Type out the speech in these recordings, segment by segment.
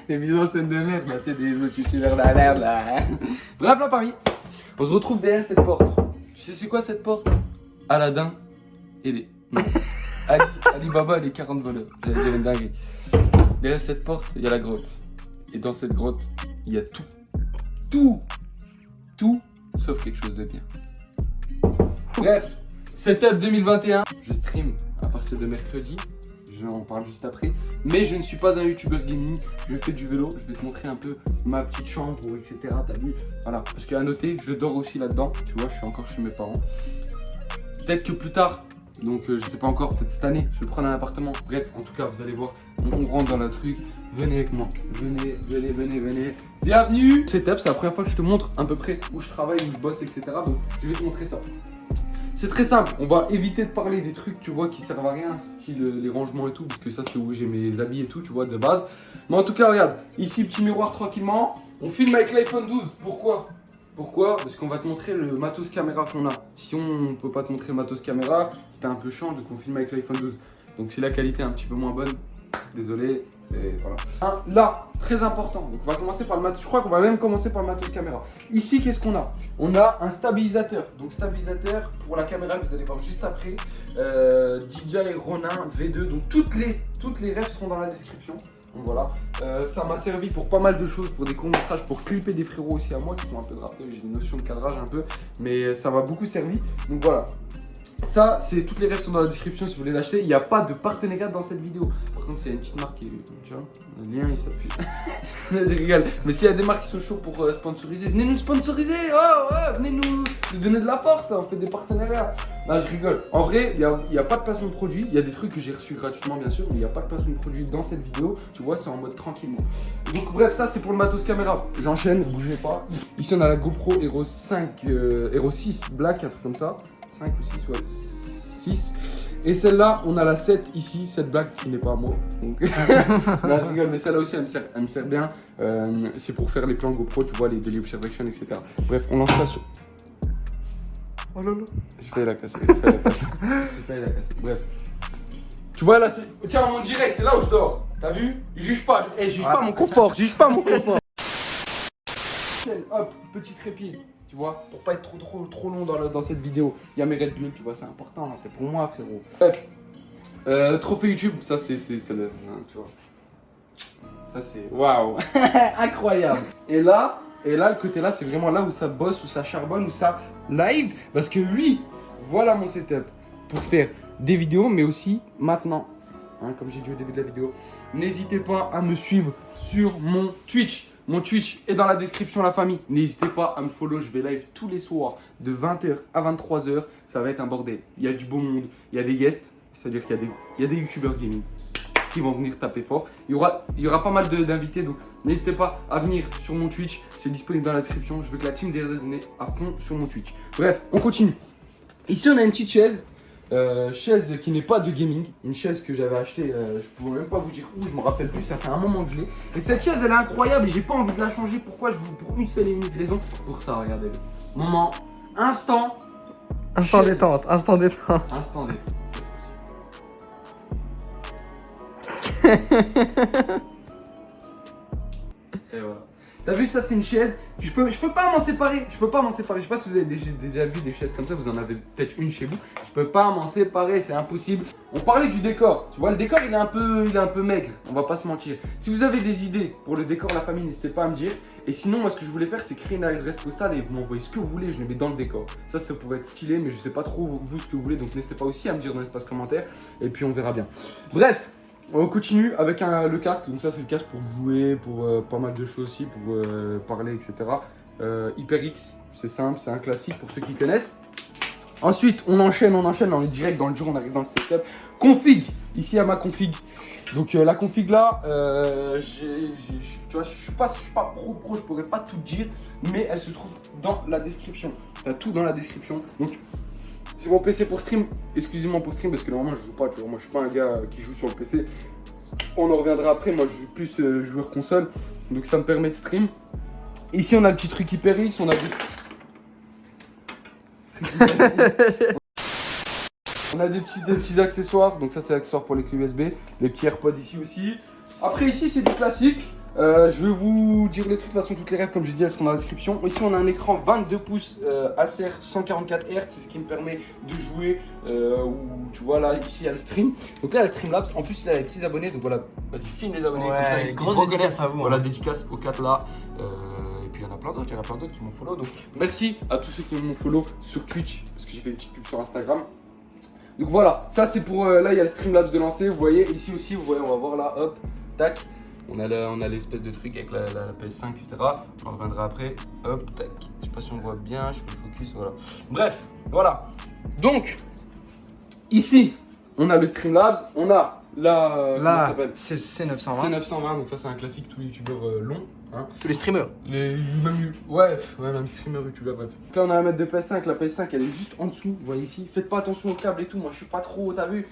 Des mises en scène de merde, là, tu sais, des autres youtubeurs de la merde, là. Bref, la famille, on se retrouve derrière cette porte. Tu sais, c'est quoi cette porte? Aladdin et les. Non. Alibaba et les 40 voleurs. J'allais dire une dinguerie. Derrière cette porte, il y a la grotte. Et dans cette grotte, il y a tout. Tout, sauf quelque chose de bien. Bref, setup 2021. Je stream à partir de mercredi. Je en parle juste après. Mais je ne suis pas un youtubeur gaming. Je fais du vélo. Je vais te montrer un peu ma petite chambre, etc. T'as vu? Voilà. Parce qu'à noter, je dors aussi là-dedans. Tu vois, je suis encore chez mes parents. Peut-être que plus tard, donc je sais pas encore, peut-être cette année, je vais prendre un appartement. Bref, en tout cas, vous allez voir, on rentre dans le truc. Venez avec moi. Venez. Bienvenue. Setup, c'est la première fois que je te montre à peu près où je travaille, où je bosse, etc. Donc je vais te montrer ça. C'est très simple, on va éviter de parler des trucs, tu vois, qui servent à rien, style les rangements et tout, parce que ça c'est où j'ai mes habits et tout, tu vois, de base. Mais en tout cas, regarde, ici petit miroir tranquillement. On filme avec l'iPhone 12. Pourquoi? Parce qu'on va te montrer le matos caméra qu'on a. Si on peut pas te montrer le matos caméra, c'était un peu chiant, donc on filme avec l'iPhone 12. Donc si la qualité est un petit peu moins bonne, désolé, voilà. Là, très important, donc on va commencer par le matos, je crois qu'on va même commencer par le matos caméra. Ici, qu'est-ce qu'on a? On a un stabilisateur, donc stabilisateur pour la caméra que vous allez voir juste après. DJI Ronin V2, donc toutes les refs seront dans la description. Donc voilà, ça m'a servi pour pas mal de choses, pour des courts-métrages, pour clipper des frérots aussi à moi qui sont un peu drapés, j'ai une notion de cadrage un peu, mais ça m'a beaucoup servi. Donc voilà, ça c'est toutes les refs sont dans la description si vous voulez l'acheter. Il n'y a pas de partenariat dans cette vidéo. Par contre, c'est une petite marque qui, tu vois, le lien il s'affiche. Je rigole, mais s'il y a des marques qui sont chaudes pour sponsoriser, venez nous sponsoriser, venez nous donner de la force, on fait des partenariats. Non, je rigole. En vrai, il n'y a pas de placement de produit. Il y a des trucs que j'ai reçus gratuitement, bien sûr, mais il n'y a pas de placement de produit dans cette vidéo. Tu vois, c'est en mode tranquillement. Donc, bref, ça, c'est pour le matos caméra. J'enchaîne, bougez pas. Ici, on a la GoPro Hero 5, Hero 6 Black, un truc comme ça. 5 ou 6, ouais, 6. Et celle-là, on a la 7 ici, cette Black qui n'est pas à moi. Donc, là, je rigole, mais celle-là aussi, elle me sert bien. C'est pour faire les plans GoPro, tu vois, les daily observation, etc. Bref, on lance ça sur. Oh là là. J'ai failli la casser. Bref. Tu vois là, tiens, mon direct, c'est là où je dors. T'as vu? Juge pas. Juge pas mon confort. Hop, petit trépied. Tu vois, pour pas être trop long dans cette vidéo. Il y a mes Red Bull, tu vois, c'est important. Hein, c'est pour moi, frérot. Bref. Trophée YouTube, ça c'est le. Hein, tu vois. Ça c'est. Waouh. Incroyable. Et là, le côté là, c'est vraiment là où ça bosse, où ça charbonne, où ça live. Parce que oui, voilà mon setup pour faire des vidéos, mais aussi maintenant, hein, comme j'ai dit au début de la vidéo, n'hésitez pas à me suivre sur mon Twitch. Mon Twitch est dans la description, la famille. N'hésitez pas à me follow, je vais live tous les soirs de 20h à 23h. Ça va être un bordel. Il y a du beau monde, il y a des guests, c'est-à-dire qu'il y a des youtubeurs gaming qui vont venir taper fort. Il y aura pas mal d'invités, donc n'hésitez pas à venir sur mon Twitch. C'est disponible dans la description. Je veux que la team DRZ est à fond sur mon Twitch. Bref, on continue. Ici, on a une petite chaise. Chaise qui n'est pas de gaming, une chaise que j'avais achetée, je pourrais même pas vous dire où, je me rappelle plus, ça fait un moment que je l'ai. Et cette chaise elle est incroyable et j'ai pas envie de la changer. Pourquoi? Pour une seule et unique raison, pour ça, regardez-le. Moment, instant détente. Instant détente. Et voilà. T'as vu, ça c'est une chaise, je peux pas m'en séparer, je sais pas si vous avez déjà vu des chaises comme ça, vous en avez peut-être une chez vous, je peux pas m'en séparer, c'est impossible. On parlait du décor, tu vois, le décor il est un peu maigre, on va pas se mentir. Si vous avez des idées pour le décor, la famille, n'hésitez pas à me dire. Et sinon, moi ce que je voulais faire, c'est créer une adresse postale et vous m'envoyez ce que vous voulez, je le mets dans le décor. Ça pourrait être stylé, mais je sais pas trop vous ce que vous voulez, donc n'hésitez pas aussi à me dire dans l'espace commentaire, et puis on verra bien. Bref. On continue avec le casque, donc ça c'est le casque pour jouer, pour pas mal de choses aussi, pour parler, etc. HyperX, c'est simple, c'est un classique pour ceux qui connaissent. Ensuite, on enchaîne, on est direct dans le jour, on arrive dans le setup. Config, ici à ma config. Donc la config là, tu vois, je suis pas pro, je pourrais pas tout dire, mais elle se trouve dans la description. T'as tout dans la description. Donc c'est mon PC pour stream, exclusivement pour stream parce que normalement je joue pas, tu vois, moi je suis pas un gars qui joue sur le PC. On en reviendra après, moi je suis plus joueur console, donc ça me permet de stream. Ici on a le petit truc HyperX, on a on a des petits accessoires, donc ça c'est l'accessoire pour les clés USB, les petits AirPods ici aussi. Après ici c'est du classique. Je vais vous dire les trucs, de toute façon toutes les règles comme je dis elles seront dans la description. Ici on a un écran 22 pouces Acer 144 Hz, c'est ce qui me permet de jouer où tu vois là ici il y a le stream. Donc là il y a le Streamlabs, en plus il y a les petits abonnés, donc voilà, vas-y filme les abonnés comme ça. Grosse dédicace à vous. Voilà, dédicace aux 4 là. Et puis il y en a plein d'autres, qui m'ont follow. Donc merci à tous ceux qui m'ont follow sur Twitch, parce que j'ai fait une petite pub sur Instagram. Donc voilà, ça c'est pour, là il y a le Streamlabs de lancer, vous voyez, ici aussi vous voyez, on va voir là, hop, tac. On a l'espèce de truc avec la PS5, etc. On reviendra après. Hop, tac. Je sais pas si on voit bien, je fais le focus, voilà. Bref, voilà. Donc, ici, on a le Streamlabs, on a là, c'est C920. C920, donc ça c'est un classique, tous les youtubeurs longs. Hein. Tous les streamers. Même streamer, youtubeur, bref. Donc là on a la mettre de PS5, la PS5 elle est juste en dessous, vous voyez ici. Faites pas attention au câble et tout, moi je suis pas trop, t'as vu.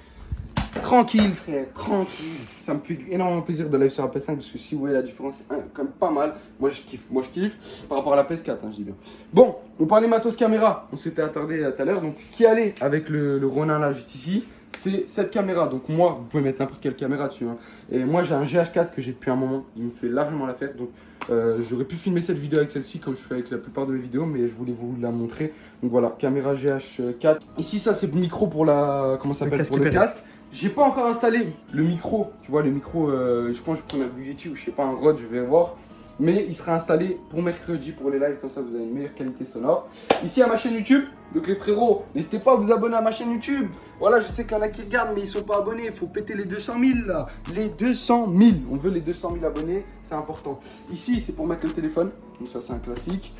Tranquille frère, tranquille. Ça me fait énormément plaisir de live sur la PS5 parce que si vous voyez la différence, c'est quand même pas mal. Moi je kiffe, par rapport à la PS4, hein, je dis bien. Bon, on parlait matos caméra, on s'était attardé tout à l'heure. Donc ce qui allait avec le Ronin là juste ici, c'est cette caméra. Donc moi, vous pouvez mettre n'importe quelle caméra dessus. Hein. Et moi j'ai un GH4 que j'ai depuis un moment, il me fait largement l'affaire. Donc j'aurais pu filmer cette vidéo avec celle-ci comme je fais avec la plupart de mes vidéos, mais je voulais vous la montrer. Donc voilà, caméra GH4. Ici ça c'est le micro pour la, comment ça s'appelle, pour le casque. J'ai pas encore installé le micro, tu vois le micro, je pense que je prends un Blue Yeti ou je sais pas un Rode, je vais voir. Mais il sera installé pour mercredi pour les lives, comme ça vous avez une meilleure qualité sonore. Ici à ma chaîne YouTube, donc les frérots, n'hésitez pas à vous abonner à ma chaîne YouTube. Voilà, je sais qu'il y en a qui regardent mais ils sont pas abonnés, il faut péter les 200 000 là. Les 200 000, on veut les 200 000 abonnés, c'est important. Ici c'est pour mettre le téléphone, donc ça c'est un classique.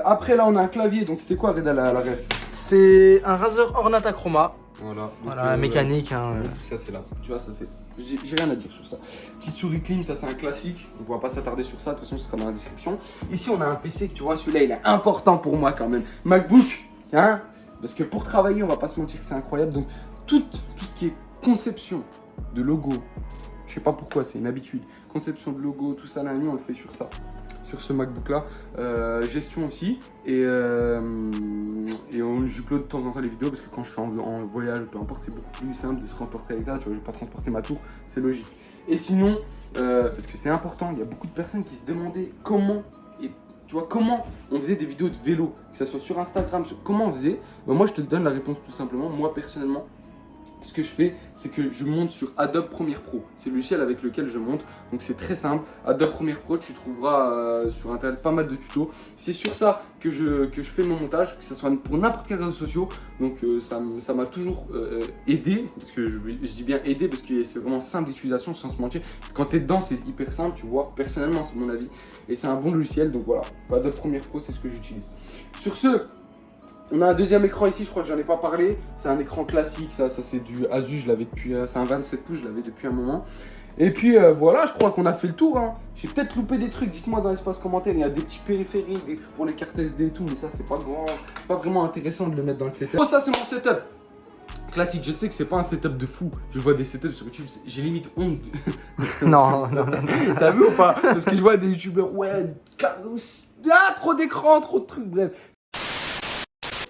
Après là on a un clavier, donc c'était quoi Reda la ref? C'est un Razer Ornata Chroma. Voilà, mécanique. Hein, ça c'est là, tu vois, ça c'est. J'ai rien à dire sur ça. Petite souris clean, ça c'est un classique. On va pas s'attarder sur ça, de toute façon ce sera dans la description. Ici on a un PC que tu vois, celui-là il est important pour moi quand même. MacBook, hein, parce que pour travailler, on va pas se mentir, c'est incroyable. Donc tout ce qui est conception de logo, je sais pas pourquoi, c'est une habitude. Conception de logo, tout ça, là, on le fait sur ça. Sur ce MacBook là, gestion aussi j'upload de temps en temps les vidéos parce que quand je suis en voyage, peu importe, c'est beaucoup plus simple de se transporter avec ça, tu vois, je vais pas transporter ma tour, c'est logique. Et sinon, parce que c'est important, il y a beaucoup de personnes qui se demandaient comment, et tu vois, comment on faisait des vidéos de vélo, que ce soit sur Instagram, comment on faisait. Ben moi je te donne la réponse tout simplement. Moi personnellement, ce que je fais, c'est que je monte sur Adobe Premiere Pro. C'est le logiciel avec lequel je monte. Donc c'est très simple. Adobe Premiere Pro, tu trouveras sur internet pas mal de tutos. C'est sur ça que je fais mon montage, que ce soit pour n'importe quel réseau social. Donc ça m'a toujours aidé. Parce que je dis bien aidé parce que c'est vraiment simple d'utilisation sans se mentir. Quand tu es dedans, c'est hyper simple, tu vois. Personnellement, c'est mon avis. Et c'est un bon logiciel. Donc voilà, Adobe Premiere Pro, c'est ce que j'utilise. Sur ce, on a un deuxième écran ici, je crois que j'en ai pas parlé. C'est un écran classique, ça c'est du Asus, je l'avais depuis, c'est un 27 pouces, je l'avais depuis un moment. Et puis voilà, je crois qu'on a fait le tour. Hein. J'ai peut-être loupé des trucs, dites-moi dans l'espace commentaire. Il y a des petits périphériques, des trucs pour les cartes SD et tout, mais ça c'est pas vraiment intéressant de le mettre dans le setup. Oh, ça c'est mon setup classique. Je sais que c'est pas un setup de fou. Je vois des setups sur YouTube, j'ai limite honte. non. T'as vu ou pas? Parce que je vois des youtubeurs, ouais, trop d'écran, trop de trucs, bref.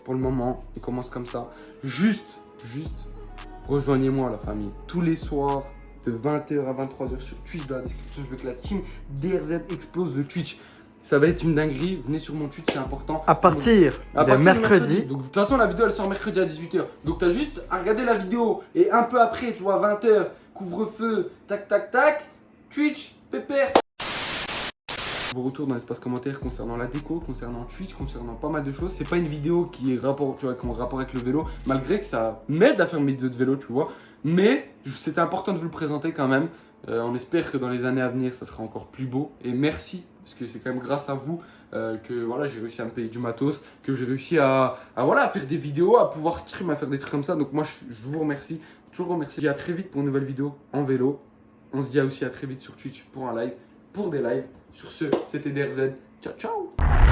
Pour le moment, on commence comme ça. Juste, rejoignez-moi la famille. Tous les soirs, de 20h à 23h sur Twitch, dans la description, je veux que la team DRZ explose le Twitch. Ça va être une dinguerie. Venez sur mon Twitch, c'est important. À partir de mercredi. Donc, de toute façon, la vidéo, elle sort mercredi à 18h. Donc, tu as juste à regarder la vidéo. Et un peu après, tu vois, 20h, couvre-feu, tac, tac, tac. Twitch, pépère. Vos retours dans l'espace commentaire concernant la déco, concernant Twitch, concernant pas mal de choses. C'est pas une vidéo qui est rapport avec le vélo, malgré que ça m'aide à faire mes vidéos de vélo, tu vois. Mais c'était important de vous le présenter quand même. On espère que dans les années à venir, ça sera encore plus beau. Et merci, parce que c'est quand même grâce à vous que voilà, j'ai réussi à me payer du matos, que j'ai réussi à faire des vidéos, à pouvoir stream, à faire des trucs comme ça. Donc moi, je vous remercie, toujours remercie. Je dis à très vite pour une nouvelle vidéo en vélo. On se dit aussi à très vite sur Twitch pour un live, pour des lives. Sur ce, c'était DRZ. Ciao, ciao!